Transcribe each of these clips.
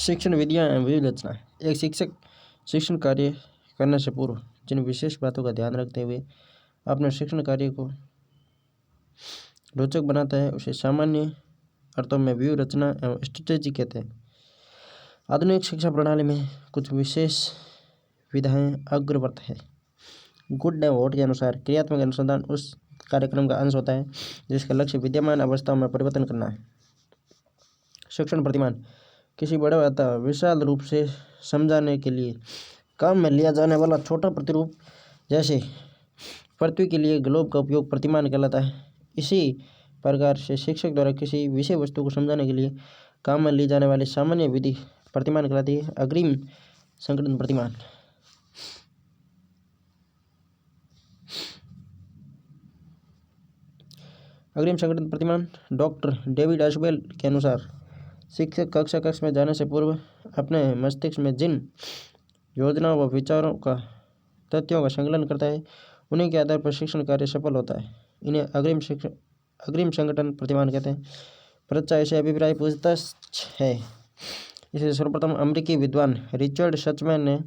शिक्षण विधियाँ एवं विधि रचना। एक शिक्षक शिक्षण कार्य करने से पूर्व जिन विशेष बातों का ध्यान रखते हुए अपने शिक्षण कार्य को रोचक बनाता है उसे सामान्य अर्थों में व्यू रचना एवं स्ट्रेटेजी कहते हैं। आधुनिक शिक्षा प्रणाली में कुछ विशेष विधाएं अग्रवर्त है। गुड एवं वोट के अनुसार क्रियात्मक अनुसंधान उस कार्यक्रम का अंश होता है जिसका लक्ष्य विद्यमान अवस्थाओं में परिवर्तन करना है। शिक्षण प्रतिमान किसी बड़े अथवा विशाल रूप से समझाने के लिए काम में लिया जाने वाला छोटा प्रतिरूप, जैसे पृथ्वी के लिए ग्लोब का उपयोग प्रतिमान कहलाता है। इसी प्रकार से शिक्षक द्वारा किसी विषय वस्तु को समझाने के लिए काम में ली जाने वाली सामान्य विधि प्रतिमान कहलाती है। अग्रिम संगठन प्रतिमान। अग्रिम संगठन प्रतिमान डॉक्टर डेविड एशबेल के अनुसार शिक्षक कक्ष में जाने से पूर्व अपने मस्तिष्क में जिन योजनाओं व विचारों का तथ्यों का संकलन करता है उन्हीं के आधार पर शिक्षण कार्य सफल होता है। इन्हें अग्रिम संगठन प्रतिमान कहते हैं। परीक्षा ऐसे अभिप्राय पूछताछ है। इसे सर्वप्रथम अमेरिकी विद्वान रिचर्ड सचमैन ने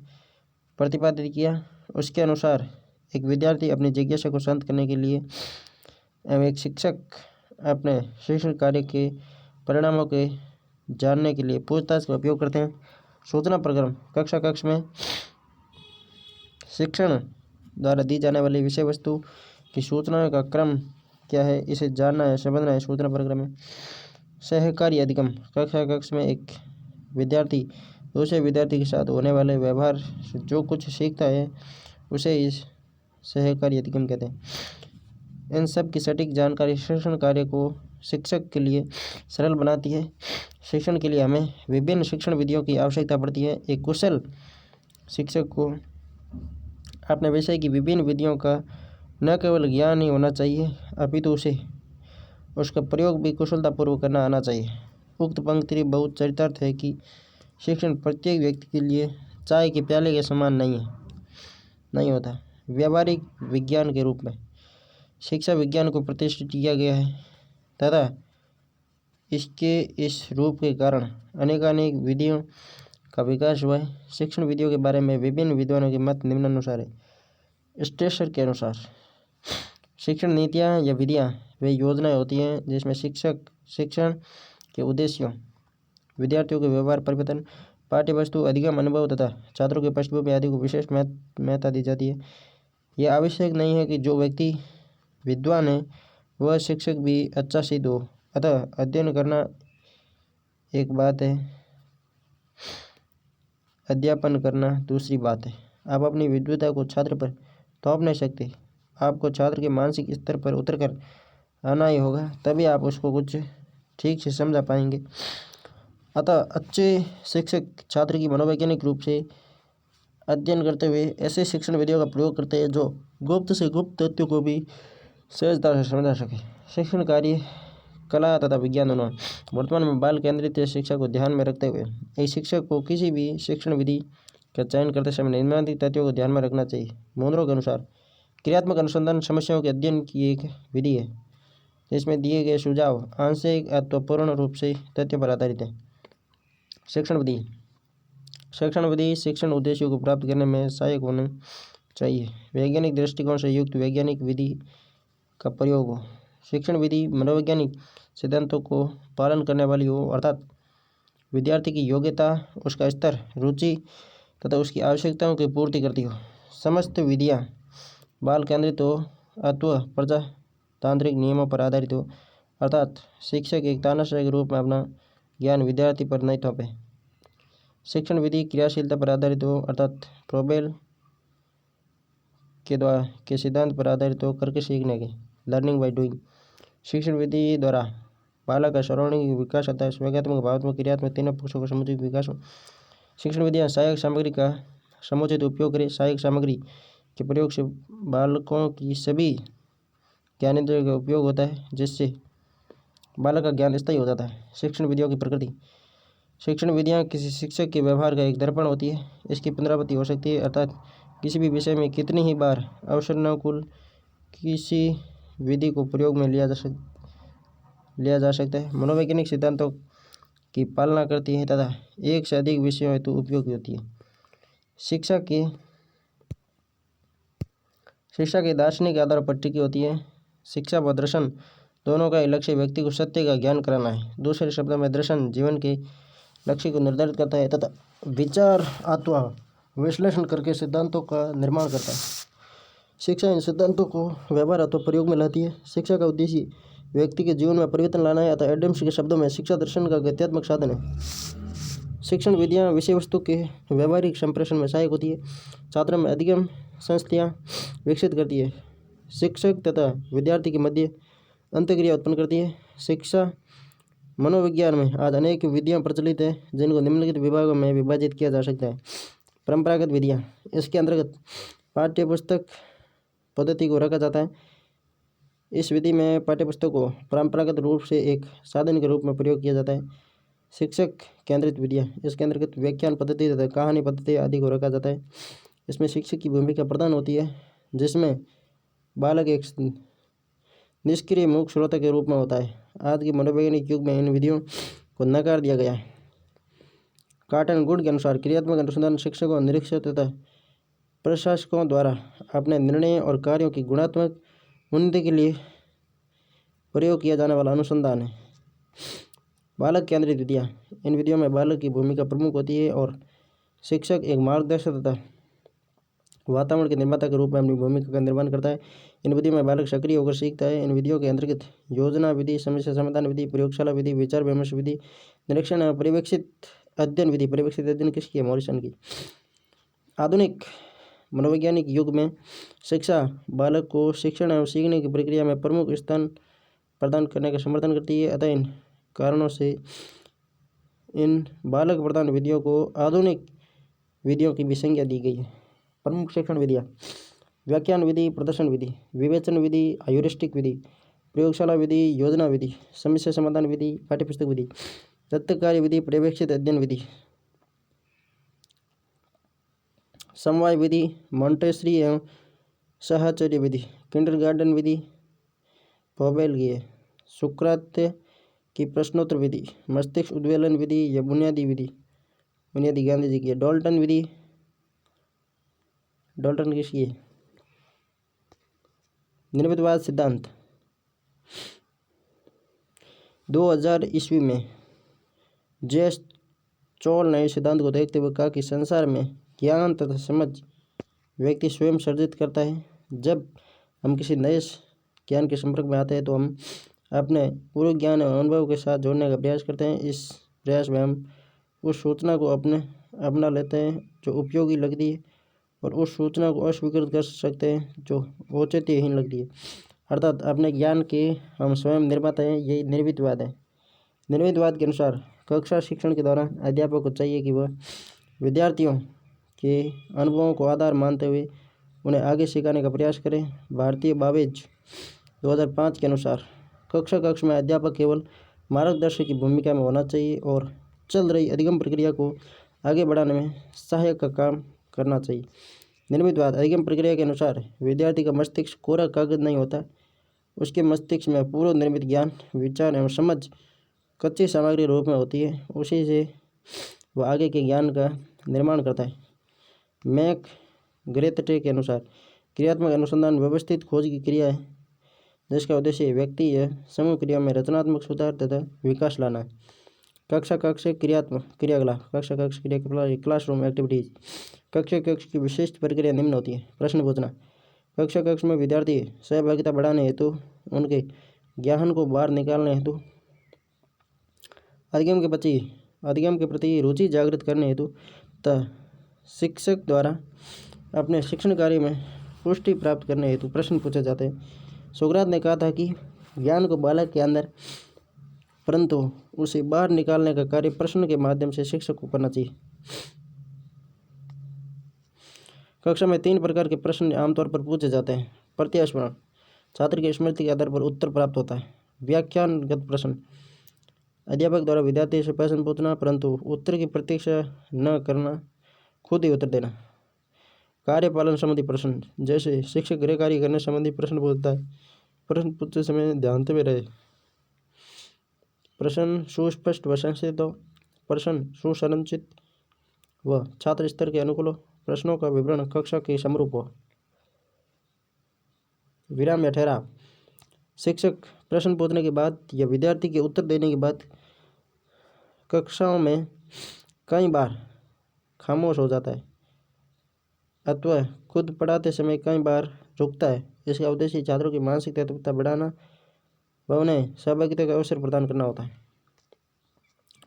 प्रतिपादित किया। उसके अनुसार एक विद्यार्थी अपनी जिज्ञासा को शांत करने के लिए एवं एक शिक्षक अपने शिक्षण कार्य के परिणामों के जानने के लिए पूछताछ का उपयोग करते हैं। सूचना प्रक्रम कक्ष में शिक्षण द्वारा दी जाने वाली विषय वस्तु की सूचनाओं का क्रम क्या है, इसे जानना है, समझना है। सूचना प्रक्रम में सहकारी अधिगम कक्ष में एक विद्यार्थी दूसरे विद्यार्थी के साथ होने वाले व्यवहार से जो कुछ सीखता है उसे इस सहकारी अधिगम कहते हैं। इन सब की सटीक जानकारी शिक्षण कार्य को शिक्षक के लिए सरल बनाती है। शिक्षण के लिए हमें विभिन्न शिक्षण विधियों की आवश्यकता पड़ती है। एक कुशल शिक्षक को अपने विषय की विभिन्न विधियों का न केवल ज्ञान ही होना चाहिए अपितु उसे उसका प्रयोग भी कुशलतापूर्वक करना आना चाहिए। उक्त पंक्ति बहुत चरितार्थ है कि शिक्षण प्रत्येक व्यक्ति के लिए चाय के प्याले के समान नहीं होता। व्यावहारिक विज्ञान के रूप में शिक्षा विज्ञान को प्रतिष्ठित किया गया है तथा इसके इस रूप के कारण अनेकानेक विधियों का विकास हुआ है। शिक्षण विधियों के बारे में विभिन्न विद्वानों के मत निम्नानुसार है। स्ट्रेसर के अनुसार शिक्षण नीतियाँ या विधियाँ वे योजनाएं होती हैं जिसमें शिक्षक शिक्षण के उद्देश्यों, विद्यार्थियों के व्यवहार परिवर्तन, पाठ्य वस्तु, अधिगम, अनुभव तथा छात्रों के पृष्ठभूमि आदि को विशेष महत्ता दी जाती है। यह आवश्यक नहीं है कि जो व्यक्ति विद्वान है वह शिक्षक भी अच्छा सिद्ध हो, अतः अध्ययन करना एक बात है, अध्यापन करना दूसरी बात है। आप अपनी विद्वता को छात्र पर थोप नहीं सकते। आपको छात्र के मानसिक स्तर पर उतरकर आना ही होगा, तभी आप उसको कुछ ठीक से समझा पाएंगे। अतः अच्छे शिक्षक छात्र की मनोवैज्ञानिक रूप से अध्ययन करते हुए ऐसे शिक्षण विधियों का प्रयोग करते हैं जो गुप्त से गुप्त तथ्यों को भी सहजता से समझा सके। शिक्षण कार्य कला तथा विज्ञान दोनों। वर्तमान में बाल केंद्रित शिक्षा को ध्यान में रखते हुए एक शिक्षक को किसी भी शिक्षण विधि का चयन करते समय निम्नलिखित तथ्यों को ध्यान में रखना चाहिए। मोनरो के अनुसार क्रियात्मक अनुसंधान समस्याओं के अध्ययन की एक विधि है जिसमें दिए गए सुझाव आंशिक अथवा पूर्ण रूप से तथ्यों पर आधारित है। शिक्षण विधि शिक्षण उद्देश्यों को प्राप्त करने में सहायक होनी चाहिए। वैज्ञानिक दृष्टिकोण से युक्त वैज्ञानिक विधि का प्रयोग हो। शिक्षण विधि मनोवैज्ञानिक सिद्धांतों को पालन करने वाली हो, अर्थात विद्यार्थी की योग्यता, उसका स्तर, रुचि तथा उसकी आवश्यकताओं की पूर्ति करती हो। समस्त विधियाँ बाल केंद्रित हो अथवा प्रजातांत्रिक नियमों पर आधारित हो, अर्थात शिक्षक एक तानाशाही के रूप में अपना ज्ञान विद्यार्थी पर नहीं थोपे। शिक्षण विधि क्रियाशीलता पर आधारित हो, अर्थात प्रोबेल के सिद्धांत पर आधारित हो, करके सीखने के, लर्निंग बाय डूइंग। शिक्षण विधि द्वारा बालक का सर्वांगीण विकास होता है, स्वज्ञात्मक, भावात्मक, क्रियात्मक तीनों पक्षों का समुचित विकास हो। शिक्षण विधियाँ सहायक सामग्री का समुचित उपयोग करें। सहायक सामग्री के प्रयोग से बालकों की सभी ज्ञानेंद्रियों का उपयोग होता है जिससे बालक का ज्ञान स्थायी हो जाता है। शिक्षण विधियों की प्रकृति। शिक्षण विधियाँ किसी शिक्षक के व्यवहार का एक दर्पण होती है। इसकी पुनरावृत्ति हो सकती है, अर्थात किसी भी विषय में कितनी ही बार अवसरानुकूल किसी विधि को प्रयोग में लिया जा सकता है। मनोवैज्ञानिक सिद्धांतों की पालना करती है तथा एक से अधिक विषयों हेतु उपयोगी होती है। शिक्षा के दार्शनिक आधार पर टिकी होती है। शिक्षा व दर्शन दोनों का लक्ष्य व्यक्ति को सत्य का ज्ञान कराना है। दूसरे शब्दों में दर्शन जीवन के लक्ष्य को निर्धारित करता है तथा विचार अथवा विश्लेषण करके सिद्धांतों का निर्माण करता है। शिक्षा इन सिद्धांतों को व्यवहार अथवा प्रयोग में लाती है। शिक्षा का उद्देश्य व्यक्ति के जीवन में परिवर्तन लाना है अतः एडम्स के शब्दों में शिक्षा दर्शन का गत्यात्मक साधन है। शिक्षण विधियाँ विषय वस्तु के व्यवहारिक संप्रेषण में सहायक होती है। छात्रों में अधिगम संस्थियाँ विकसित करती है। शिक्षक तथा विद्यार्थी के मध्य अंतःक्रिया उत्पन्न करती है। शिक्षा मनोविज्ञान में आज अनेक विधियाँ प्रचलित है जिनको निम्नलिखित विभागों में विभाजित किया जा सकता है। परंपरागत विधियाँ, इसके अंतर्गत पाठ्यपुस्तक पद्धति को रखा जाता है। इस विधि में पाठ्यपुस्तक को परंपरागत रूप से एक साधन के रूप में प्रयोग किया जाता है। शिक्षक केंद्रित विधियाँ, इसके अंतर्गत व्याख्यान पद्धति तथा कहानी पद्धति आदि को रखा जाता है। इसमें शिक्षक की भूमिका प्रधान होती है जिसमें बालक एक निष्क्रिय मूक श्रोता के रूप में होता है। आज के मनोवैज्ञानिक युग में इन विधियों को नकार दिया गया है। कॉटन गुड के अनुसार क्रियात्मक अनुसंधान शिक्षकों, निरीक्षकों तथा प्रशासकों द्वारा अपने निर्णय और कार्यों की गुणात्मक उन्नति के लिए प्रयोग किया जाने वाला अनुसंधान है। बालक केंद्रित विधियाँ, इन विधियों में बालक की भूमिका प्रमुख होती है और शिक्षक एक मार्गदर्शक तथा वातावरण के निर्माता के रूप में अपनी भूमिका का निर्वहन करता है। इन विधियों में बालक सक्रिय होकर सीखता है। इन विधियों के अंतर्गत योजना विधि, समस्या समाधान विधि, प्रयोगशाला विधि, विचार विमर्श विधि, निरीक्षण एवं पर्यवेक्षित अध्ययन विधि। पर्यवेक्षित अध्ययन किसकी है? मॉरिसन की। आधुनिक मनोवैज्ञानिक युग में शिक्षा बालक को शिक्षण एवं सीखने की प्रक्रिया में प्रमुख स्थान प्रदान करने का समर्थन करती है। अतः इन कारणों से इन बालक प्रधान विधियों को आधुनिक विधियों की भी संज्ञा दी गई है। प्रमुख शिक्षण विधियाँ: व्याख्यान विधि, प्रदर्शन विधि, विवेचन विधि, ह्यूरिस्टिक विधि, प्रयोगशाला विधि, योजना विधि, समस्या समाधान विधि, पाठ्यपुस्तक विधि, तत्व कार्य विधि, पर्यवेक्षित अध्ययन विधि, समवाय विधि, मॉन्टेसरी एवं साहचर्य विधि, किंडरगार्टन विधि, पॉवेल की है, सुकरात की प्रश्नोत्तर विधि, मस्तिष्क उद्वेलन विधि या बुनियादी विधि, बुनियादी गांधी जी की है, डॉल्टन विधि, डॉल्टन किसकी है? निर्मितवाद सिद्धांत। 2000 ईस्वी में जे.एस. चौल ने इस सिद्धांत को देखते हुए कहा कि संसार में ज्ञान तथा समझ व्यक्ति स्वयं सर्जित करता है। जब हम किसी नए ज्ञान के संपर्क में आते हैं तो हम अपने पूर्व ज्ञान एवं अनुभव के साथ जोड़ने का प्रयास करते हैं। इस प्रयास में हम उस सूचना को अपना लेते हैं जो उपयोगी लगती है और उस सूचना को अस्वीकृत कर सकते हैं जो औचित्यहीन लगती है। अर्थात अपने ज्ञान के हम स्वयं निर्माता हैं। यही निर्मितवाद है। निर्मितवाद के अनुसार कक्षा शिक्षण के दौरान अध्यापक को चाहिए कि वह विद्यार्थियों के अनुभवों को आधार मानते हुए उन्हें आगे सिखाने का प्रयास करें। भारतीय बावेज 2005 के अनुसार कक्ष में अध्यापक केवल मार्गदर्शक की भूमिका में होना चाहिए और चल रही अधिगम प्रक्रिया को आगे बढ़ाने में सहायक का काम करना चाहिए। निर्मितवाद अधिगम प्रक्रिया के अनुसार विद्यार्थी का मस्तिष्क कोरा कागज नहीं होता। उसके मस्तिष्क में पूर्व निर्मित ज्ञान, विचार एवं समझ कच्ची सामग्री रूप में होती है। उसी से वह आगे के ज्ञान का निर्माण करता है। मैक ग्रेथटे के अनुसार क्रियात्मक अनुसंधान व्यवस्थित खोज की क्रिया है जिसका उद्देश्य व्यक्ति या समूह क्रिया में रचनात्मक सुधार तथा विकास लाना है। कक्षा क्रियात्मक क्रियाकलाप, क्रियाकलाप क्लासरूम एक्टिविटीज। कक्षा की विशिष्ट प्रक्रिया निम्न होती है। प्रश्न पूछना, कक्षा में विद्यार्थी सहभागिता बढ़ाने हेतु उनके ज्ञान को बाहर निकालने हेतु अधिगम के प्रति रुचि जागृत करने हेतु तथा शिक्षक द्वारा अपने शिक्षण कार्य में पुष्टि प्राप्त करने हेतु प्रश्न पूछे जाते हैं। सुकरात ने कहा था कि ज्ञान को बालक के अंदर परंतु उसे बाहर निकालने का कार्य प्रश्न के माध्यम से शिक्षक को करना चाहिए। कक्षा में 3 प्रकार के प्रश्न आमतौर पर पूछे जाते हैं। प्रत्यास्मरण, छात्र की स्मृति के आधार पर उत्तर प्राप्त होता है। व्याख्यानगत प्रश्न, अध्यापक द्वारा विद्यार्थी से प्रश्न पूछना परंतु उत्तर की प्रतीक्षा न करना, खुद ही उत्तर देना। कार्यपालन संबंधी प्रश्न, जैसे शिक्षक गृह कार्य करने संबंधी प्रश्न पूछता है। प्रश्न पूछते समय ध्यान में रहे। प्रश्न सुस्पष्ट व संक्षिप्त हो, प्रश्न सुसंरचित व छात्र स्तर के अनुकूल हो, प्रश्नों का विवरण कक्षा के समरूप हो। विराम या ठहराव। शिक्षक प्रश्न पूछने के बाद या विद्यार्थी के उत्तर देने के बाद कक्षाओं में कई बार खामोश हो जाता है अथवा खुद पढ़ाते समय कई बार रुकता है। इसका उद्देश्य छात्रों की मानसिक तत्परता बढ़ाना व उन्हें सहभागिता का अवसर प्रदान करना होता है।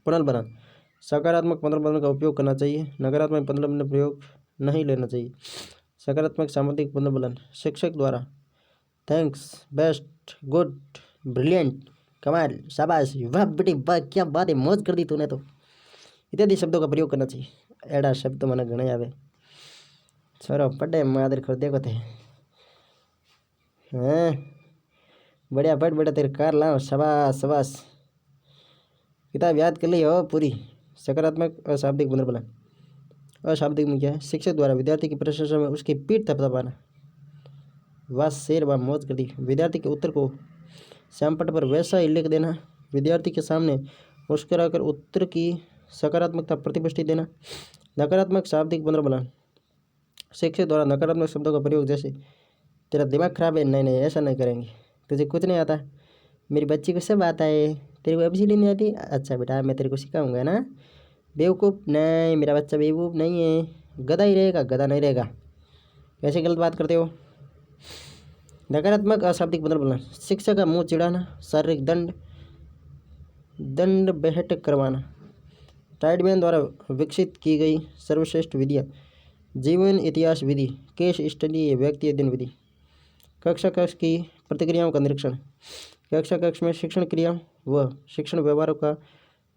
पुनर्बनान। सकारात्मक पुनर्बनान का उपयोग करना चाहिए, नकारात्मक पुनर्बनान प्रयोग नहीं लेना चाहिए। सकारात्मक सामाजिक पुनर्बनान। शिक्षक द्वारा थैंक्स, बेस्ट, गुड, ब्रिलियंट, कमाल, शाबाश, वाह बेटी वाह, क्या बात है, मौज कर दी तूने तो, इत्यादि शब्दों का प्रयोग करना चाहिए। एड़ा शब्द મને ઘણા આવે, छोरो पढ़े मादर खोद देखो थे, हैं बढ़िया पढ़ बेटा, तेरे कार लाओ, शाबाश शाबाश, किताब याद कर ली हो पूरी। सकारात्मक अशाब्दिक पुनर्बनान। अशाब्दिक में क्या है? शिक्षक द्वारा विद्यार्थी की प्रशंसा में उसकी पीठ थपथपाना, वाह शेर, वाह मौज कर दी। विद्यार्थी के उत्तर को श्यामपट्ट पर वैसा ही लिख देना। विद्यार्थी के सामने मुस्कुराकर उत्तर की सकारात्मकता प्रतिपुष्टि देना। नकारात्मक शाब्दिक पुनर्बनान। शिक्षक द्वारा नकारात्मक शब्दों का प्रयोग, जैसे तेरा दिमाग खराब है, नहीं नहीं ऐसा नहीं करेंगे, तुझे कुछ नहीं आता, मेरी बच्ची को सब आता है, तेरे को एबीसीडी नहीं आती, अच्छा बेटा मैं तेरे को सिखाऊंगा ना, बेवकूफ़, नहीं मेरा बच्चा बेवकूफ़ नहीं है, गधा ही रहेगा, गधा नहीं रहेगा, कैसे गलत बात करते हो। नकारात्मक अशाब्दिक पुनर्बनान। शिक्षक का मुंह चिढ़ाना, शारीरिक दंड, दंड बेहट करवाना। टाइडमैन द्वारा विकसित की गई सर्वश्रेष्ठ विधियाँ। जीवन इतिहास विधि, केस स्टडी, व्यक्ति अध्ययन विधि। कक्षा कक्ष की प्रतिक्रियाओं का निरीक्षण। कक्षा कक्ष में शिक्षण क्रियाओं व शिक्षण व्यवहारों का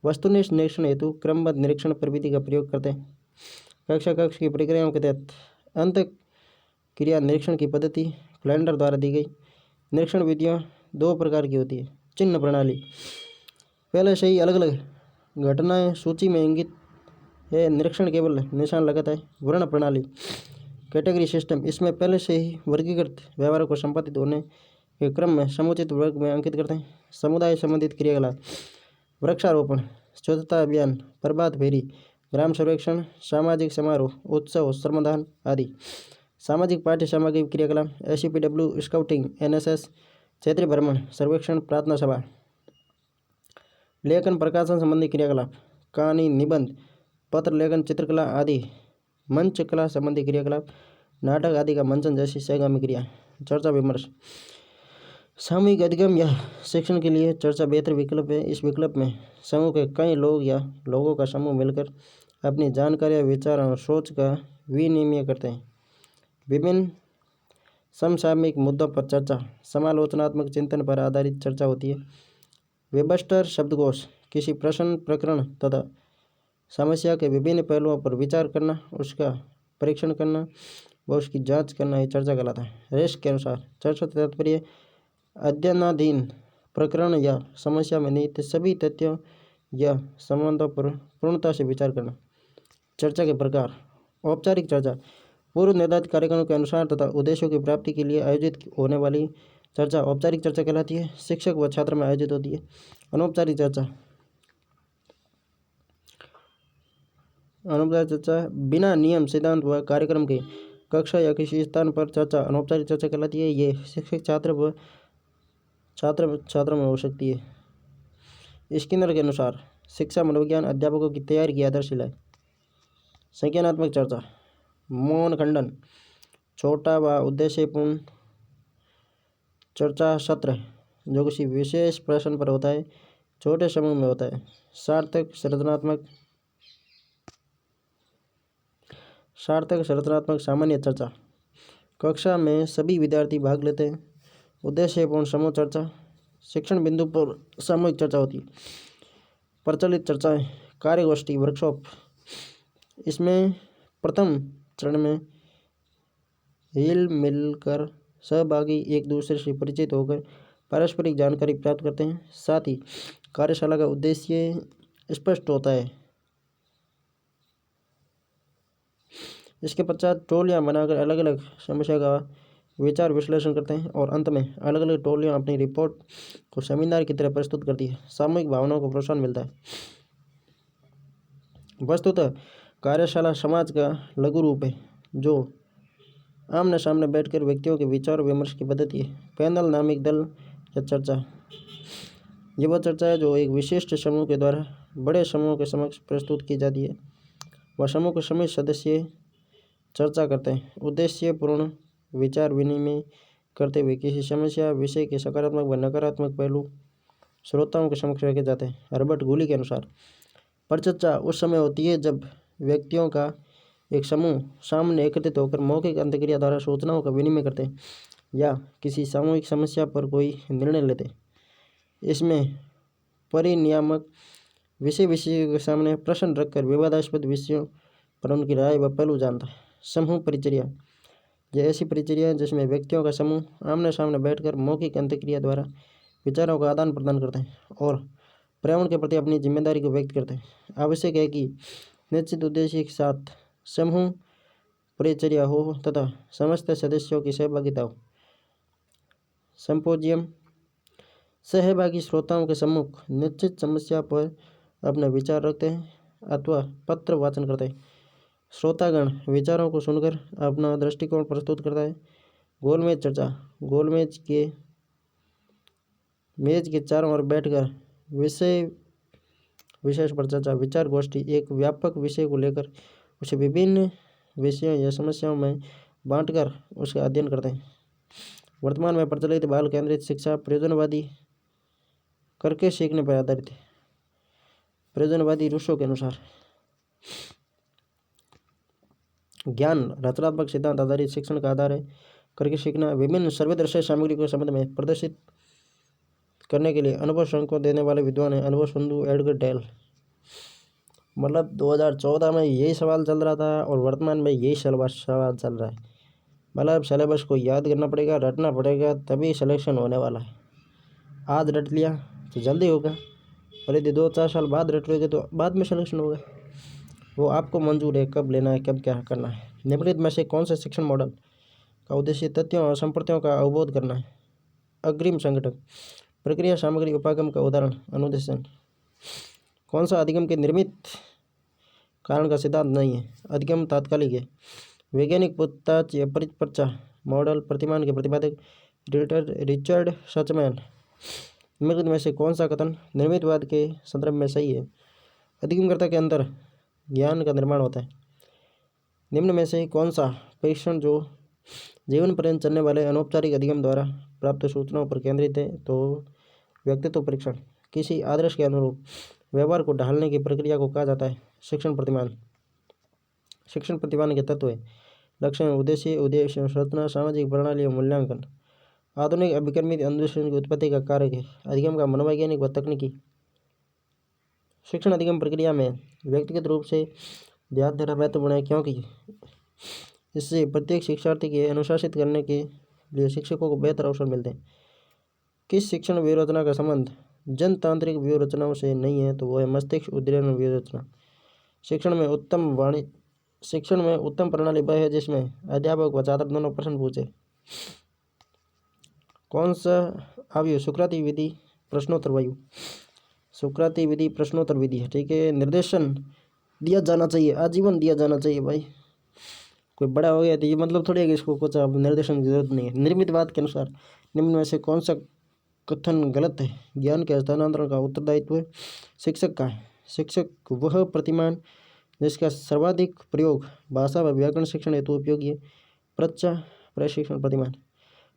वस्तुनिष्ठ निरीक्षण हेतु क्रमबद्ध निरीक्षण प्रविधि का प्रयोग करते हैं। कक्षा कक्ष की प्रक्रियाओं के तहत अंत क्रिया निरीक्षण की पद्धति कैलेंडर द्वारा दी गई। निरीक्षण विधियाँ दो प्रकार की होती है। चिन्ह प्रणाली, पहले से ही अलग अलग घटनाएं सूची में इंगित है, निरीक्षण केवल निशान लगाता है। वर्ण प्रणाली, कैटेगरी सिस्टम, इसमें पहले से ही वर्गीकृत व्यवहारों को संपादित होने के क्रम में समुचित वर्ग में अंकित करते हैं। समुदाय संबंधित क्रियाकलाप, वृक्षारोपण, स्वच्छता अभियान, प्रभात फेरी, ग्राम सर्वेक्षण, सामाजिक समारोह, उत्सव, श्रमदान आदि। सामाजिक पाठ्य सामग्री क्रियाकलाप, SCPW, स्काउटिंग, NSS, क्षेत्रीय भ्रमण, सर्वेक्षण, प्रार्थना सभा। लेखन प्रकाशन संबंधी क्रियाकलाप, कहानी, निबंध, पत्र लेखन, चित्रकला आदि। मंच कला संबंधी क्रियाकलाप, नाटक आदि का मंचन जैसी सहगामी क्रिया। चर्चा विमर्श, सामूहिक अधिगम या शिक्षण के लिए चर्चा बेहतर विकल्प है। इस विकल्प में समूह के कई लोग या लोगों का समूह मिलकर अपनी जानकारी, विचार और सोच का विनिमय करते हैं। विभिन्न समसामयिक मुद्दों पर चर्चा, समालोचनात्मक चिंतन पर आधारित चर्चा होती है। वेबस्टर शब्दकोश, किसी प्रश्न, प्रकरण तथा समस्या के विभिन्न पहलुओं पर विचार करना, उसका परीक्षण करना व उसकी जांच करना ही चर्चा कहलाता है। रेस के अनुसार चर्चा तात्पर्य अध्ययनाधीन प्रकरण या समस्या में निहित सभी तथ्यों या संबंधों पर पूर्णता से विचार करना। चर्चा के प्रकार, औपचारिक चर्चा, पूर्व निर्धारित कार्यक्रमों के अनुसार तथा उद्देश्यों की प्राप्ति के लिए आयोजित होने वाली चर्चा औपचारिक चर्चा कहलाती है। शिक्षक व छात्र में आयोजित होती है। अनौपचारिक चर्चा, अनौपचारिक चर्चा बिना नियम, सिद्धांत व कार्यक्रम के कक्षा या किसी स्थान पर चर्चा अनौपचारिक चर्चा कहलाती है। ये शिक्षक छात्र व छात्र में हो सकती है। स्किनर के अनुसार शिक्षा मनोविज्ञान अध्यापकों की तैयारी की आधारशिला। संज्ञानात्मक चर्चा, मौन खंडन, छोटा व उद्देश्यपूर्ण चर्चा सत्र जो किसी विशेष प्रश्न पर होता है, छोटे समूह में होता है। सार्थक संरचनात्मक सामान्य चर्चा, कक्षा में सभी विद्यार्थी भाग लेते हैं। उद्देश्यपूर्ण समूह चर्चा, शिक्षण बिंदु पर सामूहिक चर्चा होती है। प्रचलित चर्चाएं, कार्यगोष्ठी, वर्कशॉप, इसमें प्रथम चरण में हिल मिलकर सहभागी एक दूसरे से परिचित होकर पारस्परिक जानकारी प्राप्त करते हैं। साथ ही कार्यशाला का उद्देश्य स्पष्ट होता है। इसके पश्चात टोलियां बनाकर अलग अलग समस्या का विचार विश्लेषण करते हैं और अंत में अलग अलग टोलियां अपनी रिपोर्ट को सेमिनार की तरह प्रस्तुत करती है। सामूहिक भावनाओं को प्रोत्साहन मिलता है। वस्तुतः कार्यशाला समाज का लघु रूप है जो आमने सामने बैठकर व्यक्तियों के विचार विमर्श की पद्धति है। पैनल नामिक दल या चर्चा, ये वह चर्चा है जो एक विशिष्ट समूह के द्वारा बड़े समूह के समक्ष प्रस्तुत की जाती है। वह समूह के सभी सदस्य चर्चा करते हैं, उद्देश्यपूर्ण विचार विनिमय करते हुए किसी समस्या विषय के सकारात्मक व नकारात्मक पहलू श्रोताओं के समक्ष रखे जाते हैं। हर्बर्ट गूली के अनुसार परिचर्चा उस समय होती है जब व्यक्तियों का एक समूह सामने एकत्रित होकर मौखिक अंतक्रिया द्वारा सूचनाओं का विनिमय करते हैं या किसी सामूहिक समस्या पर कोई निर्णय लेते हैं। इसमें परिनियामक विषयों के सामने प्रश्न रखकर विवादास्पद विषयों पर उनकी राय व पहलू जानता है। समूह परिचर्या, यह ऐसी परिचर्या है जिसमें व्यक्तियों का समूह आमने सामने बैठकर मौखिक अंतक्रिया द्वारा विचारों का आदान प्रदान करते हैं और पर्यावरण के प्रति अपनी जिम्मेदारी को व्यक्त करते हैं। आवश्यक है कि निश्चित उद्देश्य के साथ समूह परिचर्या हो तथा समस्त सदस्यों की सहभागिता हो। सिंपोजियम, सहभागी श्रोताओं के सम्मुख निश्चित समस्या पर अपने विचार रखते हैं अथवा पत्र वाचन करते हैं। श्रोतागण विचारों को सुनकर अपना दृष्टिकोण प्रस्तुत करता है। गोलमेज चर्चा, गोलमेज के मेज के चारों ओर बैठकर विशेष पर चर्चा, विचार गोष्ठी, एक व्यापक विषय को लेकर उसे विभिन्न विषयों या समस्याओं में बांटकर उसका अध्ययन करते हैं। वर्तमान में प्रचलित बाल केंद्रित शिक्षा प्रयोजनवादी करके सीखने पर आधारित है। प्रयोजनवादी रूसो के अनुसार ज्ञान रचनात्मक सिद्धांत आधारित शिक्षण का आधार है। करके सीखना विभिन्न सर्वदर्शी सामग्री को संबंध में प्रदर्शित करने के लिए अनुभव संको देने वाले विद्वान है अनुभव संधु एडगर डेल। मतलब 2014 में यही सवाल चल रहा था और वर्तमान में यही सवाल चल रहा है। मतलब सिलेबस को याद करना पड़ेगा, रटना पड़ेगा, तभी सिलेक्शन होने वाला है। आज रट लिया तो जल्दी होगा और यदि 2-4 साल बाद रट लोगे तो बाद में सिलेक्शन होगा। वो आपको मंजूर है कब लेना है, कब क्या करना है। निम्नलिखित में से कौन से शिक्षण मॉडल का उद्देश्य तथ्यों और संप्रतियों का अवबोध करना है। अग्रिम संगठक, प्रक्रिया सामग्री उपागम का उदाहरण अनुदेशन। कौन सा अधिगम के निर्मित कारण का सिद्धांत नहीं है। अधिगम तात्कालिक है। वैज्ञानिक पूछताछ या परिचर्चा मॉडल प्रतिमान के प्रतिपादक रिचर्ड सचमैन। निम्नलिखित में से कौन सा कथन निर्मितवाद के संदर्भ में सही है। अधिगमकर्ता के अंदर ज्ञान का निर्माण होता है। निम्न में से कौन सा परीक्षण जो जीवन पर्यंत चलने वाले अनौपचारिक अधिगम द्वारा प्राप्त सूचनाओं पर केंद्रित है। तो व्यक्तित्व परीक्षण, किसी आदर्श के अनुरूप व्यवहार को ढालने की प्रक्रिया को कहा जाता है शिक्षण प्रतिमान। शिक्षण प्रतिमान के तत्व है लक्ष्य, उद्देश्य संरचना, सामाजिक प्रणाली और मूल्यांकन। आधुनिक अभिकर्मित अनुदेशन की उत्पत्ति का कारक है अधिगम का मनोवैज्ञानिक व तकनीकी। शिक्षण अधिगम प्रक्रिया में व्यक्तिगत रूप से ध्यान देना महत्वपूर्ण है क्योंकि इससे प्रत्येक शिक्षार्थी के अनुशासित करने के लिए शिक्षकों को बेहतर अवसर मिलते हैं। किस शिक्षण व्यूहरचना का संबंध जनतांत्रिक व्यूहरचनाओं से नहीं है तो वह है मस्तिष्क उद्दीपन व्यूहरचना। शिक्षण में उत्तम प्रणाली वह है जिसमें अध्यापक व छात्र दोनों प्रश्न पूछे। कौन सा अवयव सुकराती विधि प्रश्नोत्तर वायु। सुकराती विधि प्रश्नोत्तर विधि है, ठीक है। निर्देशन दिया जाना चाहिए, आजीवन दिया जाना चाहिए भाई। कोई बड़ा हो गया तो ये मतलब थोड़ी है कि इसको कुछ अब निर्देशन की जरूरत नहीं है। निर्मितवाद के अनुसार निम्न में से कौन सा कथन गलत है। ज्ञान के हस्तांतरण का उत्तरदायित्व शिक्षक का है। शिक्षक वह प्रतिमान जिसका सर्वाधिक प्रयोग भाषा व व्याकरण शिक्षण हेतु उपयोगी है। प्रशिक्षण प्रतिमान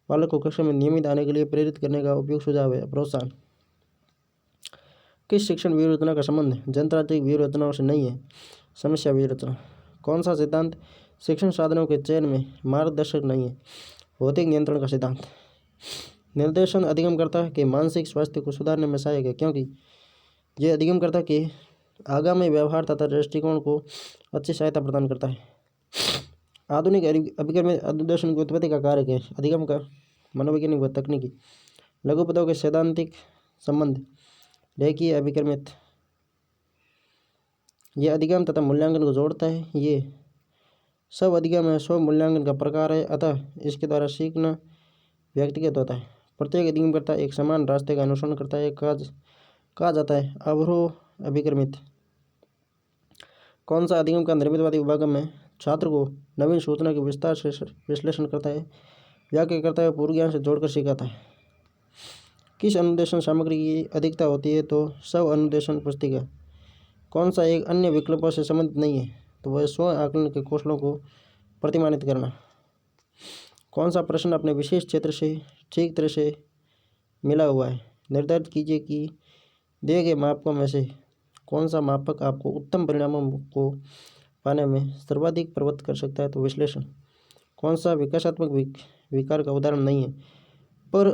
बालक को कक्षा में नियमित आने के लिए प्रेरित करने का उपयुक्त सुझाव है। प्रोत्साहन, किस शिक्षण व्यूहरचना का संबंध जनतांत्रिक व्यूहरचनाओं से नहीं है। समस्या व्यूहरचना, कौन सा सिद्धांत शिक्षण साधनों के चयन में मार्गदर्शक नहीं है। भौतिक नियंत्रण का सिद्धांत। निर्देशन अधिगमकर्ता के मानसिक स्वास्थ्य को सुधारने में सहायक है क्योंकि यह अधिगमकर्ता के आगामी व्यवहार तथा दृष्टिकोण को अच्छी सहायता प्रदान करता है। आधुनिक अभिकर्मित अनुदेशन की उत्पत्ति का कारक है अधिगम का मनोवैज्ञानिक व तकनीकी। लघु पदों के सैद्धांतिक संबंध रेखीय अभिकर्मित, यह अधिगम तथा मूल्यांकन को जोड़ता है। ये सब अधिगम है, स्व मूल्यांकन का प्रकार है, अतः इसके द्वारा सीखना व्यक्तिगत होता है। प्रत्येक अधिगमकर्ता एक समान रास्ते का अनुसरण करता है। कहा जाता है अवरोह अभिक्रमित। कौन सा अधिगम का निर्मितवादी विभागम में छात्र को नवीन सूचना के विस्तार से विश्लेषण करता है, व्याख्या करता है, पूर्व ज्ञान से जोड़कर सिखाता है। किस अनुदेशन सामग्री की अधिकता होती है, तो स्व अनुदेशन पुस्तिका। कौन सा एक अन्य विकल्पों से संबंधित नहीं है, तो वह स्व आकलन के कौशलों को प्रतिमानित करना। कौन सा प्रश्न अपने विशेष क्षेत्र से ठीक तरह से मिला हुआ है, निर्धारित कीजिए कि दिए गए मापकों में से कौन सा मापक आपको उत्तम परिणामों को पाने में सर्वाधिक प्रवृत्त कर सकता है, तो विश्लेषण। कौन सा विकासात्मक विकार का उदाहरण नहीं है, पर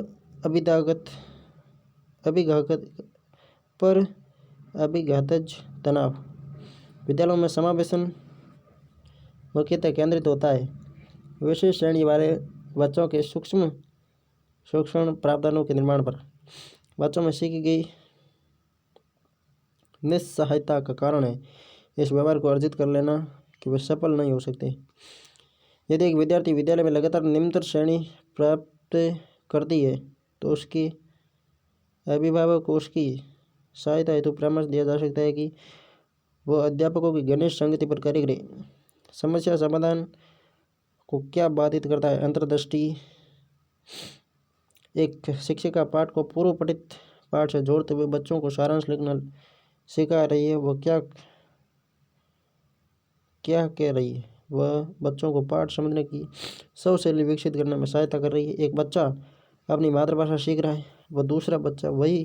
अभिघातज तनाव। विद्यालयों में समावेशन मुख्यतः केंद्रित होता है विशेष श्रेणी वाले बच्चों के सूक्ष्म प्रावधानों के निर्माण पर। बच्चों में सीखी गई निस्सहायता का कारण है इस व्यवहार को अर्जित कर लेना कि वे सफल नहीं हो सकते। यदि एक विद्यार्थी विद्यालय में लगातार निम्नतर श्रेणी प्राप्त करती है, तो उसके अभिभावक को उसकी सहायता हेतु परामर्श दिया जा सकता है कि वह अध्यापकों की घनिष्ठ संगति पर कार्य करे। समस्या समाधान को क्या बाधित करता है, अंतर्दृष्टि। एक शिक्षिका पाठ को पूर्व पठित पाठ से जोड़ते हुए बच्चों को सारांश लिखना सिखा रही है। वह क्या कह रही है, वह बच्चों को पाठ समझने की शैली विकसित करने में सहायता कर रही है। एक बच्चा अपनी मातृभाषा सीख रहा है, वह दूसरा बच्चा वही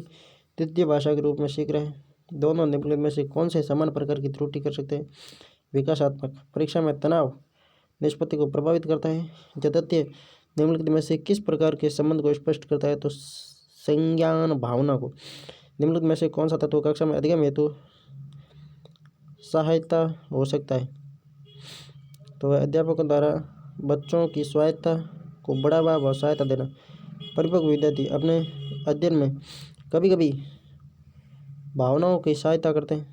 तृतीय भाषा के रूप में सीख रहा है। दोनों निम्नलिखित में से कौन से समान प्रकार की त्रुटि कर सकते हैं, विकासात्मक। परीक्षा में तनाव निष्पत्ति को प्रभावित करता है। यह तथ्य निम्नलिखित में से किस प्रकार के संबंध को स्पष्ट करता है, तो संज्ञान भावना को। निम्नलिखित में से कौन सा तत्व कक्षा में अधिगम हेतु सहायता हो सकता है, तो अध्यापकों द्वारा बच्चों की स्वायत्तता को बढ़ावा व सहायता देना। परिपक्व विद्यार्थी अपने अध्ययन में कभी कभी भावनाओं की सहायता करते हैं।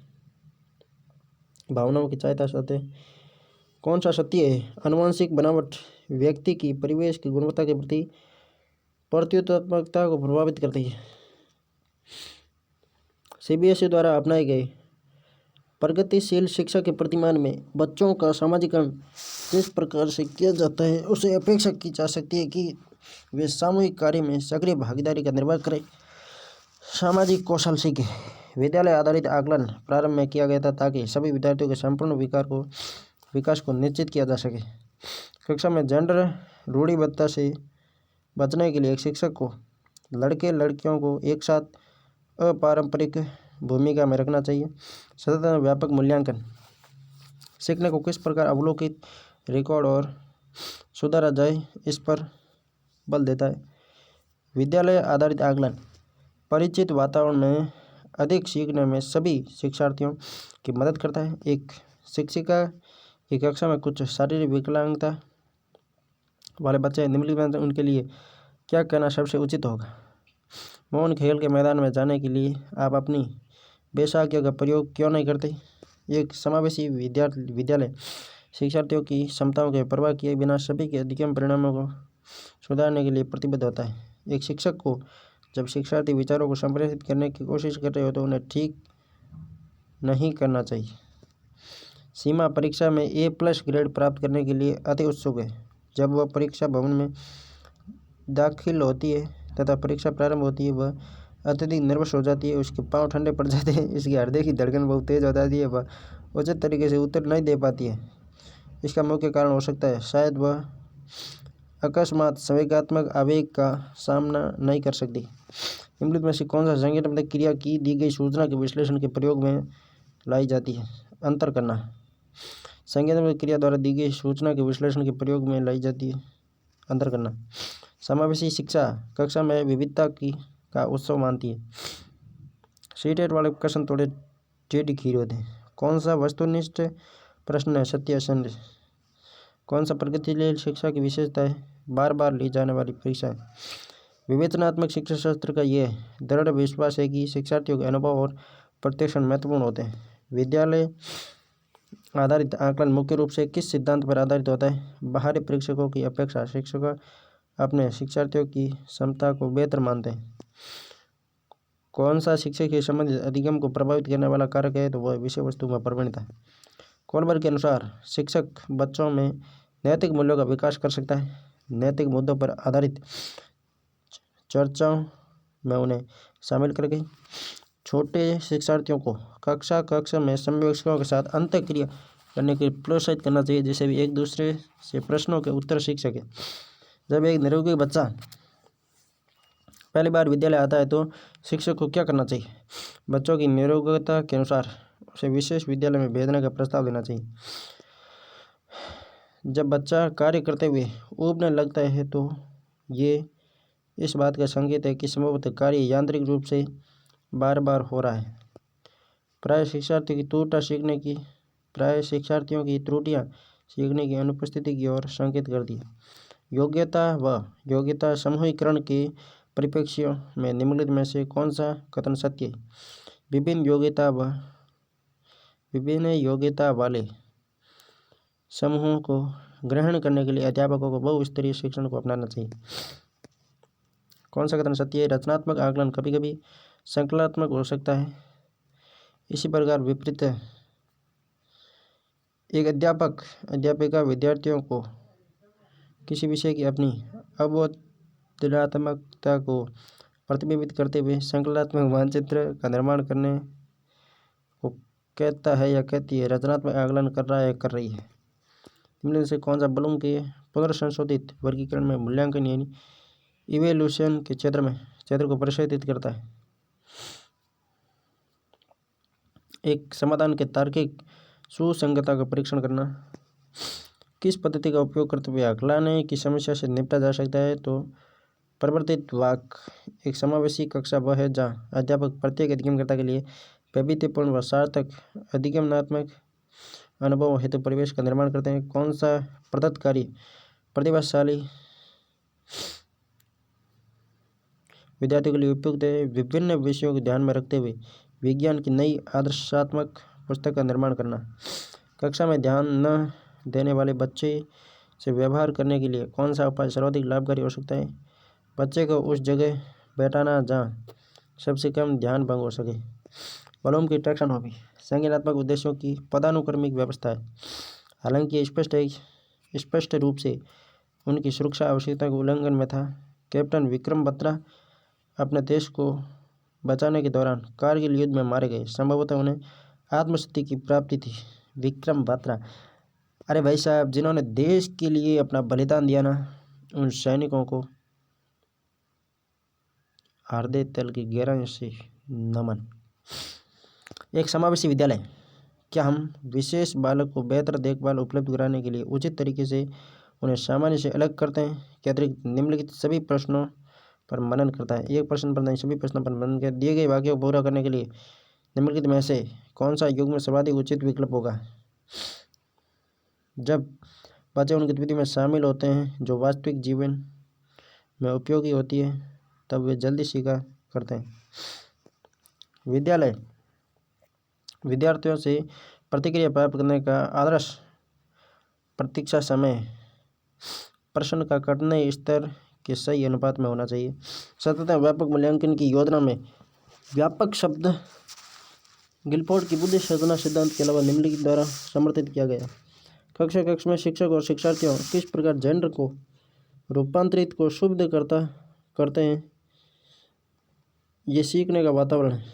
कौन सा सत्य है, आनुवंशिक बनावट व्यक्ति की परिवेश की गुणवत्ता के प्रति प्रत्युत्पादकता को प्रभावित करती है। सीबीएसई द्वारा अपनाए गए प्रगतिशील शिक्षा के प्रतिमान में बच्चों का सामाजिकरण किस प्रकार से किया जाता है, उसे अपेक्षा की जा सकती है कि वे सामूहिक कार्य में सक्रिय भागीदारी का निर्वाह करें, सामाजिक कौशल सीखें। विद्यालय आधारित आकलन प्रारंभ में किया गया था ताकि सभी विद्यार्थियों के संपूर्ण विकास को निश्चित किया जा सके। कक्षा में जेंडर रूढ़िबद्धता से बचने के लिए एक शिक्षक को लड़के लड़कियों को एक साथ अपारंपरिक भूमिका में रखना चाहिए। सतत व्यापक मूल्यांकन सीखने को किस प्रकार अवलोकित, रिकॉर्ड और सुधारा जाए, इस पर बल देता है। विद्यालय आधारित आकलन परिचित वातावरण में अधिक सीखने में सभी शिक्षार्थियों की मदद करता है। एक शिक्षिका की कक्षा में कुछ शारीरिक विकलांगता वाले बच्चे निम्नलिखित में उनके लिए क्या कहना सबसे उचित होगा। मौन खेल के मैदान में जाने के लिए आप अपनी बैसाखियों का प्रयोग क्यों नहीं करते। एक समावेशी विद्यालय शिक्षार्थियों की क्षमताओं की परवाह किए बिना सभी के अधिगम परिणामों को सुधारने के लिए प्रतिबद्ध होता है। एक शिक्षक को जब शिक्षार्थी विचारों को संप्रेषित करने की कोशिश कर रहे हो तो उन्हें ठीक नहीं करना चाहिए। सीमा परीक्षा में A+ ग्रेड प्राप्त करने के लिए अति उत्सुक है। जब वह परीक्षा भवन में दाखिल होती है तथा परीक्षा प्रारंभ होती है, वह अत्यधिक नर्वस हो जाती है, उसके पांव ठंडे पड़ जाते हैं, इसके हृदय की धड़कन बहुत तेज हो जाती है, वह उचित तरीके से उत्तर नहीं दे पाती है। इसका मुख्य कारण हो सकता है शायद वह अकस्मात संवेगात्मक आवेग का सामना नहीं कर सकती। निम्नलिखित में से कौन सा संज्ञानात्मक क्रिया की दी गई सूचना के विश्लेषण के प्रयोग में लाई जाती है, अंतर करना। संज्ञानात्मक क्रिया द्वारा दी गई सूचना के विश्लेषण के प्रयोग में लाई जाती है, अंतर करना। समावेशी शिक्षा कक्षा में विविधता का उत्सव मानती है। सीटेट वाले प्रश्न थोड़े टेढ़ी खीर होते हैं। कौन सा वस्तुनिष्ठ प्रश्न है, सत्य संदेह। कौन सा प्रगतिशील शिक्षा की विशेषता है, बार बार ली जाने वाली परीक्षा है। विवेचनात्मक शिक्षा शास्त्र का यह दृढ़ विश्वास है कि शिक्षार्थियों के अनुभव और प्रत्यक्षण महत्वपूर्ण होते हैं। विद्यालय आधारित आकलन मुख्य रूप से किस सिद्धांत पर आधारित होता है? बाहरी परीक्षकों की अपेक्षा शिक्षक अपने शिक्षार्थियों की क्षमता को बेहतर मानते हैं। कौन सा शिक्षक के संबंधित अधिगम को प्रभावित करने वाला कारक है? तो वह विषय वस्तु में प्रवणता। कोलबर्ग के अनुसार शिक्षक बच्चों में नैतिक मूल्यों का विकास कर सकता है। नैतिक मुद्दों पर आधारित चर्चाओं में उन्हें शामिल करके छोटे शिक्षार्थियों को कक्षा में समवयस्कों के साथ अंतःक्रिया करने के लिए प्रोत्साहित करना चाहिए, जिससे भी एक दूसरे से प्रश्नों के उत्तर सीख सके। जब एक निरोगी बच्चा पहली बार विद्यालय आता है तो शिक्षक को क्या करना चाहिए? बच्चों की निरोगता के अनुसार उसे विशेष विद्यालय में भेजने का प्रस्ताव देना चाहिए। जब बच्चा कार्य करते हुए ऊबने लगता है तो ये इस बात का संकेत है कि संभवतः कार्य यांत्रिक रूप से बार बार हो रहा है। प्राय शिक्षार्थियों की त्रुटियां सीखने की अनुपस्थिति की ओर संकेत करती है। योग्यता समूहीकरण के परिप्रेक्ष्य में निम्नलिखित में से कौन सा कथन सत्य है? विभिन्न योग्यता वाले समूहों को ग्रहण करने के लिए अध्यापकों को बहुस्तरीय शिक्षण को अपनाना चाहिए। कौन सा कथन सत्य है? रचनात्मक आकलन कभी कभी संकल्पात्मक हो सकता है। इसी प्रकार विपरीत है। एक अध्यापिका विद्यार्थियों को किसी विषय की अपनी अवधारणात्मकता को प्रतिबिंबित करते हुए संकल्पात्मक मानचित्र का निर्माण करने को कहता है या कहती है। रचनात्मक आकलन कर रहा है, कर रही है। इनमें से कौन सा ब्लूम के पुनर्संशोधित वर्गीकरण में मूल्यांकन यानी इवेल्यूशन के क्षेत्र को प्रसारित करता है? एक समाधान के तार्किक सुसंगतता का परीक्षण करना। किस पद्धति का उपयोग करते हुए आकलन की समस्या से निपटा जा सकता है? तो परिवर्तित वाक्य। एक समावेशी कक्षा वह है जहाँ अध्यापक प्रत्येक अधिगमकर्ता के लिए वैविध्यपूर्ण व सार्थक अधिगमनात्मक अनुभव हेतु परिवेश का निर्माण करते हैं। कौन सा प्रदत्त कार्य प्रतिभाशाली विद्यार्थियों के लिए उपयुक्त है? विभिन्न विषयों को ध्यान में रखते हुए विज्ञान की नई आदर्शात्मक पुस्तक का निर्माण करना। कक्षा में ध्यान न देने वाले बच्चे से व्यवहार करने के लिए कौन सा उपाय सर्वाधिक लाभकारी हो सकता है? बच्चे को उस जगह बैठाना जहाँ सबसे कम ध्यान भंग हो सके। ब्लूम की टैक्सोनॉमी संज्ञानात्मक उद्देश्यों की पदानुक्रमिक व्यवस्था है। हालांकि ये स्पष्ट रूप से उनकी सुरक्षा आवश्यकता के उल्लंघन में था। कैप्टन विक्रम बत्रा अपने देश को बचाने के दौरान कारगिल युद्ध में मारे गए। संभवतः उन्हें आत्मशक्ति की प्राप्ति थी। विक्रम बत्रा, अरे भाई साहब, जिन्होंने देश के लिए अपना बलिदान दिया ना, उन सैनिकों को हृदय तल की गहराइयों से नमन। एक समावेशी विद्यालय। क्या हम विशेष बालक को बेहतर देखभाल उपलब्ध कराने के लिए उचित तरीके से उन्हें सामान्य से अलग करते हैं? के अतिरिक्त निम्नलिखित सभी प्रश्नों पर मनन करता है। एक प्रश्न पर नहीं, सभी प्रश्नों पर मनन कर दिए गए वाक्यों को पूरा करने के लिए निम्नलिखित में से कौन सा युग में सर्वाधिक उचित विकल्प होगा? जब बच्चे उन गतिविधि में शामिल होते हैं जो वास्तविक जीवन में उपयोगी होती है, तब वे जल्दी सीखा करते हैं। विद्यालय विद्यार्थियों से प्रतिक्रिया प्राप्त करने का आदर्श प्रतीक्षा समय प्रश्न का कठिनाई स्तर के सही अनुपात में होना चाहिए। सतत व्यापक मूल्यांकन की योजना में व्यापक शब्द गिलफोर्ड की बुद्धि साधना सिद्धांत के अलावा निम्नलिखित द्वारा समर्थित किया गया। कक्षा में शिक्षक और शिक्षार्थियों किस प्रकार जेंडर को रूपांतरित को शुद्ध करते हैं? ये सीखने का वातावरण है।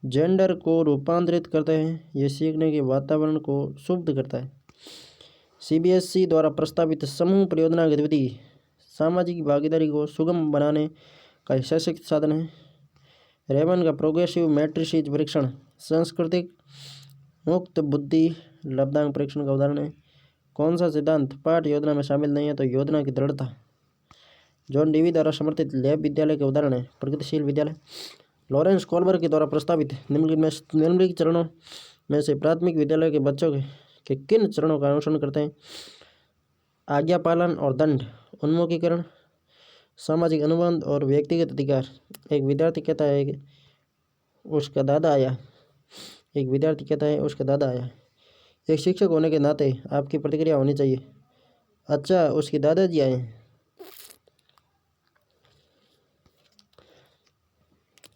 जेंडर को रूपांतरित करते हैं, ये सीखने के वातावरण को शुद्ध करता है। CBSE द्वारा प्रस्तावित समूह परियोजना गतिविधि सामाजिक भागीदारी को सुगम बनाने का सशक्त साधन है। रेमन का प्रोग्रेसिव मैट्रिसेस परीक्षण सांस्कृतिक मुक्त बुद्धि लब्धांक परीक्षण का उदाहरण है। कौन सा सिद्धांत पाठ योजना में शामिल नहीं है? तो योजना की दृढ़ता। जॉन डीवी द्वारा समर्थित लैब विद्यालय के उदाहरण है प्रगतिशील विद्यालय। लॉरेंस कोलबर्ग के द्वारा प्रस्तावित निम्नलिखित चरणों में से प्राथमिक विद्यालय के बच्चों के किन चरणों का अनुसरण करते हैं? आज्ञा पालन और दंड, उन्मुखीकरण, सामाजिक अनुबंध और व्यक्तिगत अधिकार। एक विद्यार्थी कहता है कि उसका दादा आया एक विद्यार्थी कहता है उसका दादा आया। एक शिक्षक होने के नाते आपकी प्रतिक्रिया होनी चाहिए, अच्छा उसके दादाजी आए हैं।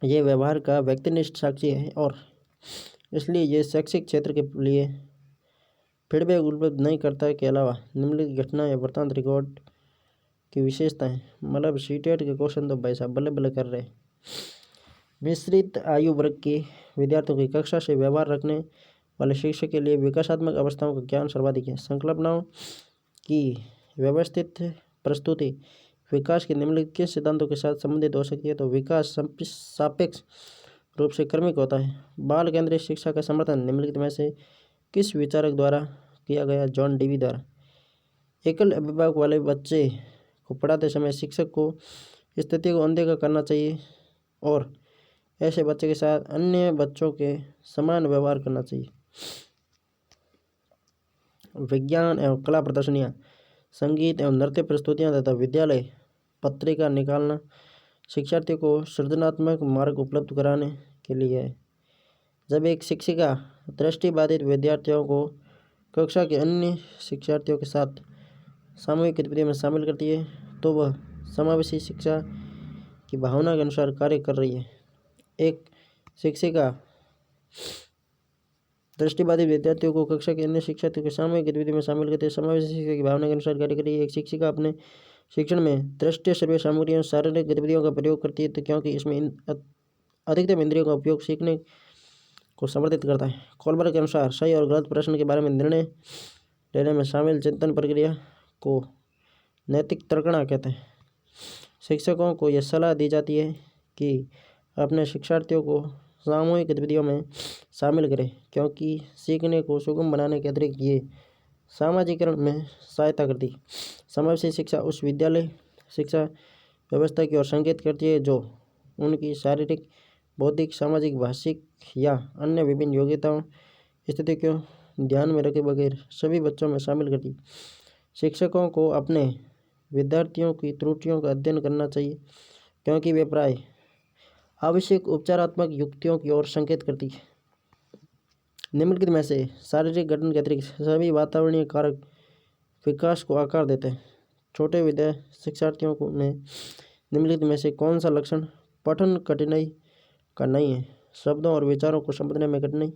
ये व्यवहार का व्यक्तिनिष्ठ साक्षी है और इसलिए ये शैक्षिक क्षेत्र के लिए फीडबैक उपलब्ध नहीं करता। के अलावा निम्नलिखित घटना या वृत्तांत रिकॉर्ड की विशेषताएं, मतलब सीटेट के क्वेश्चन तो भाई साहब बल्ले बल्ले कर रहे। मिश्रित आयु वर्ग के विद्यार्थियों की कक्षा से व्यवहार रखने वाले शिक्षक के लिए विकासात्मक अवस्थाओं का ज्ञान सर्वाधिक है। संकल्पनाओं की व्यवस्थित प्रस्तुति विकास के निम्नलिखित किन सिद्धांतों के साथ संबंधित हो सकती है? तो विकास सापेक्ष रूप से क्रमिक होता है। बाल केंद्रित शिक्षा का समर्थन निम्नलिखित में से किस विचारक द्वारा किया गया? जॉन डीवी द्वारा। एकल अभिभावक वाले बच्चे को पढ़ाते समय शिक्षक को स्थिति को अनदेखा करना चाहिए और ऐसे बच्चे के साथ अन्य बच्चों के समान व्यवहार करना चाहिए। विज्ञान एवं कला प्रदर्शनियाँ, संगीत एवं नृत्य प्रस्तुतियाँ तथा विद्यालय पत्रिका निकालना शिक्षार्थियों को सृजनात्मक मार्ग उपलब्ध कराने के लिए है। जब एक शिक्षिका दृष्टिबाधित विद्यार्थियों को कक्षा के अन्य शिक्षार्थियों के साथ सामूहिक गतिविधियों में शामिल करती है तो वह समावेशी शिक्षा की भावना के अनुसार कार्य कर रही है। एक शिक्षिका दृष्टिबाधित विद्यार्थियों को कक्षा के अन्य शिक्षार्थियों के सामूहिक गतिविधि में शामिल करते समावेशी शिक्षा की भावना के अनुसार कार्य कर रही है। एक शिक्षिका अपने शिक्षण में दृष्टि श्रव्य सामग्रियों शारीरिक गतिविधियों का प्रयोग करती है तो क्योंकि इसमें अधिकतम इंद्रियों का उपयोग सीखने को समर्थित करता है। कोलबर्ग के अनुसार सही और गलत प्रश्न के बारे में निर्णय लेने में शामिल चिंतन प्रक्रिया को नैतिक तर्कणा कहते हैं। शिक्षकों को यह सलाह दी जाती है कि अपने शिक्षार्थियों को सामूहिक गतिविधियों में शामिल करें क्योंकि सीखने को सुगम बनाने के अतिरिक्त ये सामाजिकरण में सहायता करती है। समावेशी शिक्षा उस विद्यालय शिक्षा व्यवस्था की ओर संकेत करती है जो उनकी शारीरिक, बौद्धिक, सामाजिक, भाषिक या अन्य विभिन्न योग्यताओं स्थिति को ध्यान में रखे बगैर सभी बच्चों में शामिल करती है। शिक्षकों को अपने विद्यार्थियों की त्रुटियों का अध्ययन करना चाहिए क्योंकि वे प्राय आवश्यक उपचारात्मक युक्तियों की ओर संकेत करती है। निम्नलिखित में से शारीरिक गठन के अतिरिक्त सभी वातावरणीय कारक विकास को आकार देते हैं। छोटे विद्या शिक्षार्थियों को में निम्नलिखित में से कौन सा लक्षण पठन कठिनाई का नहीं है? शब्दों और विचारों को समझने में कठिनाई।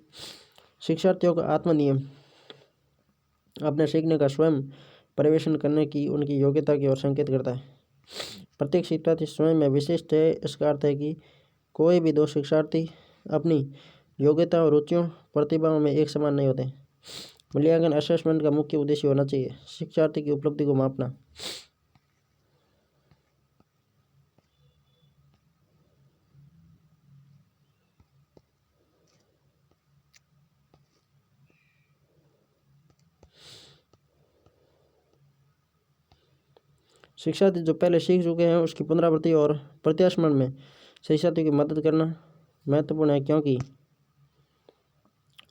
शिक्षार्थियों का आत्मनियम अपने सीखने का स्वयं पर्यवेक्षण करने की उनकी योग्यता की ओर संकेत करता है। प्रत्येक शिक्षार्थी स्वयं में विशिष्ट है। इसका अर्थ है कि कोई भी दो शिक्षार्थी अपनी योग्यता और रुचियों प्रतिभाओं में एक समान नहीं होते। मूल्यांकन असेसमेंट का मुख्य उद्देश्य होना चाहिए शिक्षार्थी की उपलब्धि को मापना। शिक्षार्थी जो पहले सीख चुके हैं उसकी पुनरावृत्ति और प्रत्यास्मरण में शिक्षार्थियों की मदद करना महत्वपूर्ण है क्योंकि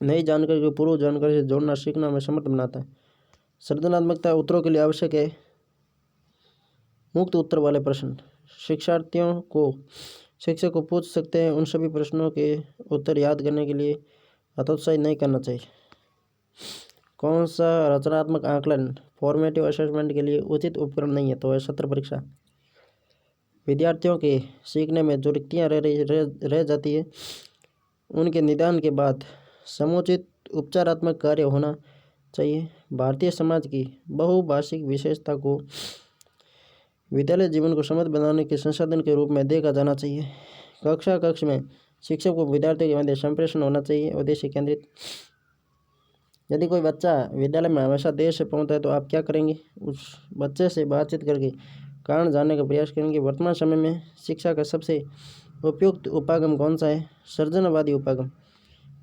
नई जानकारी को पूर्व जानकारी से जोड़ना सीखना में समर्थ बनाता है। सृजनात्मकता उत्तरों के लिए आवश्यक है मुक्त उत्तर वाले प्रश्न। शिक्षार्थियों को शिक्षक को पूछ सकते हैं। उन सभी प्रश्नों के उत्तर याद करने के लिए हतोत्साहित नहीं करना चाहिए। कौन सा रचनात्मक आकलन फॉर्मेटिव असेसमेंट के लिए उचित उपकरण नहीं है? तो है सत्र परीक्षा। विद्यार्थियों के सीखने में जो रिक्तियाँ रह जाती है उनके निदान के बाद समुचित उपचारात्मक कार्य होना चाहिए। भारतीय समाज की बहुभाषिक विशेषता को विद्यालय जीवन को समृद्ध बनाने के संसाधन के रूप में देखा जाना चाहिए। कक्ष में शिक्षक को विद्यार्थियों के मध्य संप्रेषण होना चाहिए उद्देश्य केंद्रित। यदि कोई बच्चा विद्यालय में हमेशा देर से पहुंचता है तो आप क्या करेंगे? उस बच्चे से बातचीत करके कारण जानने का प्रयास करेंगे। वर्तमान समय में शिक्षा का सबसे उपयुक्त उपागम कौन सा है? सृजनवादी उपागम।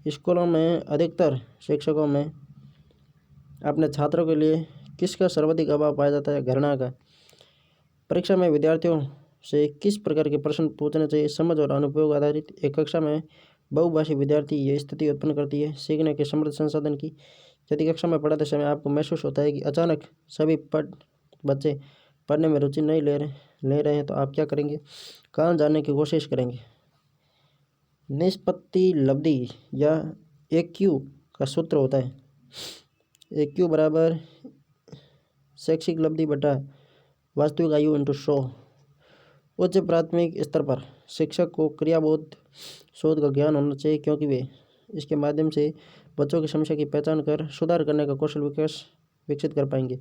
स्कूलों में अधिकतर शिक्षकों में अपने छात्रों के लिए किसका सर्वाधिक अभाव पाया जाता है? घृणा का। परीक्षा में विद्यार्थियों से किस प्रकार के प्रश्न पूछने चाहिए? समझ और अनुपयोग आधारित। एक कक्षा में बहुभाषी विद्यार्थी ये स्थिति उत्पन्न करती है सीखने के समृद्ध संसाधन की। यदि कक्षा में पढ़ाते समय आपको महसूस होता है कि अचानक सभी बच्चे पढ़ने में रुचि नहीं ले रहे हैं तो आप क्या करेंगे? कारण जानने की कोशिश करेंगे। निष्पत्ति लब्धि या AQ का सूत्र होता है AQ बराबर शैक्षिक उपलब्धि बटा वास्तविक आयु इंटू 100। उच्च प्राथमिक स्तर पर शिक्षक को क्रियाबोध शोध का ज्ञान होना चाहिए, क्योंकि वे इसके माध्यम से बच्चों की समस्या की पहचान कर सुधार करने का कौशल विकसित कर पाएंगे।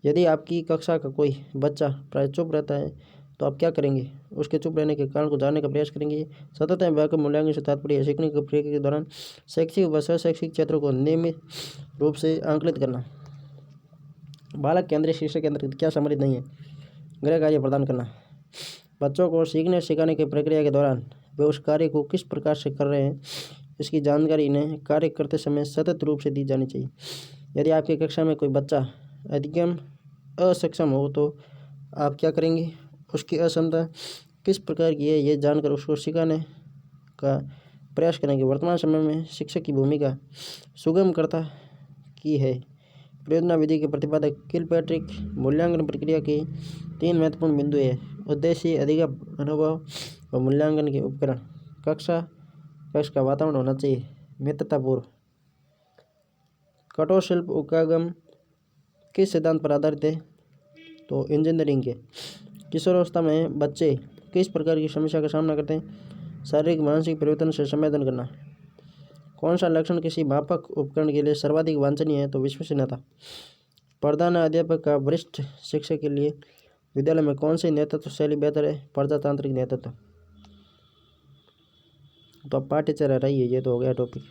यदि आपकी कक्षा का कोई बच्चा प्राय चुप रहता है तो आप क्या करेंगे? उसके चुप रहने के कारण को जानने का प्रयास करेंगे। सतत व्यापक मूल्यांकन से तात्पर्य सीखने की प्रक्रिया के दौरान शैक्षिक व शैक्षिक क्षेत्रों को नियमित रूप से आंकलित करना। बालक केंद्रीय शिक्षा के अंतर्गत क्या सम्मिलित नहीं है? गृह कार्य प्रदान करना। बच्चों को सीखने सिखाने की प्रक्रिया के दौरान वे उस कार्य को किस प्रकार से कर रहे हैं, इसकी जानकारी इन्हें कार्य करते समय सतत रूप से दी जानी चाहिए। यदि आपकी कक्षा में कोई बच्चा अधिगम असक्षम हो तो आप क्या करेंगे? उसकी अक्षमता किस प्रकार की है, यह जानकर उसको सिखाने का प्रयास करेंगे। वर्तमान समय में शिक्षक की भूमिका सुगमकर्ता की है। परियोजना विधि के प्रतिपादक किलपैट्रिक मूल्यांकन प्रक्रिया के 3 महत्वपूर्ण बिंदु है: उद्देश्य, अधिगम, अनुभव व मूल्यांकन के उपकरण। कक्ष का वातावरण होना चाहिए मित्रतापूर्ण। कठोर शिल्प उद्गम किस सिद्धांत पर आधारित है? तो इंजीनियरिंग के। किशोरावस्था में बच्चे किस प्रकार की समस्या का सामना करते हैं? शारीरिक मानसिक परिवर्तन से संवेदन करना। कौन सा लक्षण किसी मापक उपकरण के लिए सर्वाधिक वांछनीय है? तो विश्वसनीयता। प्रधान अध्यापक का वरिष्ठ शिक्षक के लिए विद्यालय में कौन सी नेतृत्व शैली बेहतर है? प्रजातांत्रिक नेतृत्व। तो अब पाठ्यचर्या रही है, ये तो हो गया टॉपिक।